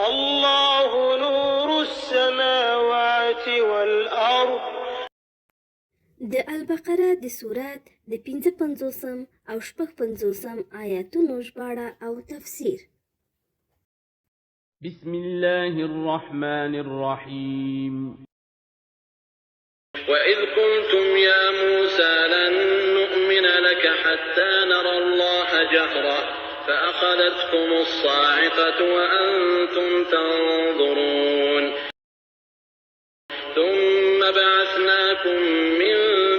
الله نور السماوات والأرض. د البقره د سورت د 55 او 56 آیاتونو ژباړه او تفسیر. بسم الله الرحمن الرحيم. وإذ قلتم يا موسى لن نؤمن لك حتى نرى الله جهرة فأخذتكم الصاعقة وأنتم تنظرون ثم بعثناكم من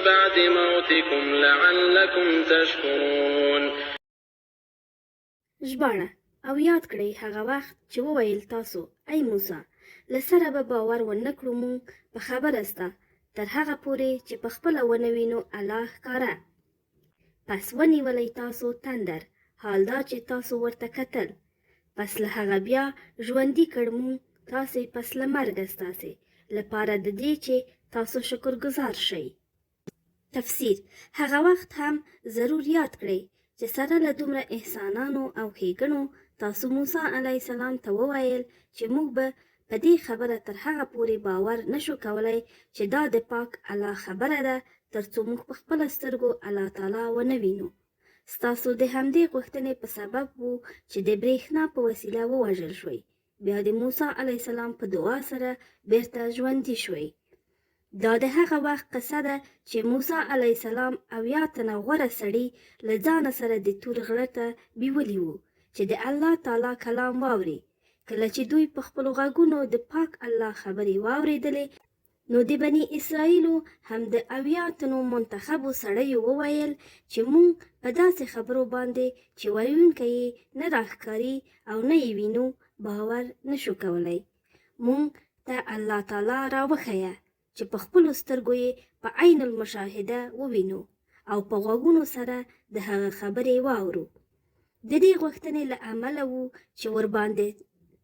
بعد موتكم لعلكم تشكرون. ژباړه او یاد کړئ هغه وخت چې وویل تاسو ای موسی لسره به باور ونه کړو مونږ په خبره ستا تر هغه پورې چې په خپله ونه وینو الله ښکاره. پس ونیولی تاسو تندر حال دا چې تاسو ورته کتل. پس له هغه بیا ژوندي کړ مونږ تاسې پس له مرګه ستاسې لپاره د دې چې تاسو شکرګزار شئ. تفسیر: هغه وخت هم ضرور یاد کړئ چې سره له دومره احسانانو او ښېګڼو تاسو موسی علیه السلام ته وویل چې موږ به په دې خبره تر هغه پورې باور نشو کولی چې دا د پاک الله خبره ده تر څو موږ په خپله سترګو الله تعالی ونه وینو. ستاسو د همدې غوښتنې په سبب وو چې د برېښنا په وسیله ووژل شوئ. بیا د موسی علیه السلام په دعا سره بیرته ژوندي شوئ. دا د هغه وخت قصه ده چې موسی علیه السلام 80 تنه غوره سړي له ځانه سره د تور غره ته بیولي وو چې د الله تعالی کلام واوري. کله چې دوی په خپلو غوږونو د پاک الله خبرې واورېدلې نو د بني اسرائیلو هم د 80 تنو منتخبو سړیو وویل چې مونږ په داسې خبرو باندې چې ویونکی یې نه راښکاري او نه یې وینو باور نشو کولی. مونږ ته الله تعالی راوښیه چې په خپلو سترګو یې په عین المشاهده ووینو او په غوږونو سره د هغه خبرې واورو. د دې غوښتنې له امله وو چې ورباندې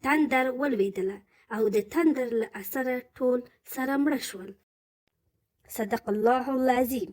تندر ولوېدله او د تندر له اثره ټول سره مړه شول. صدق الله العظیم.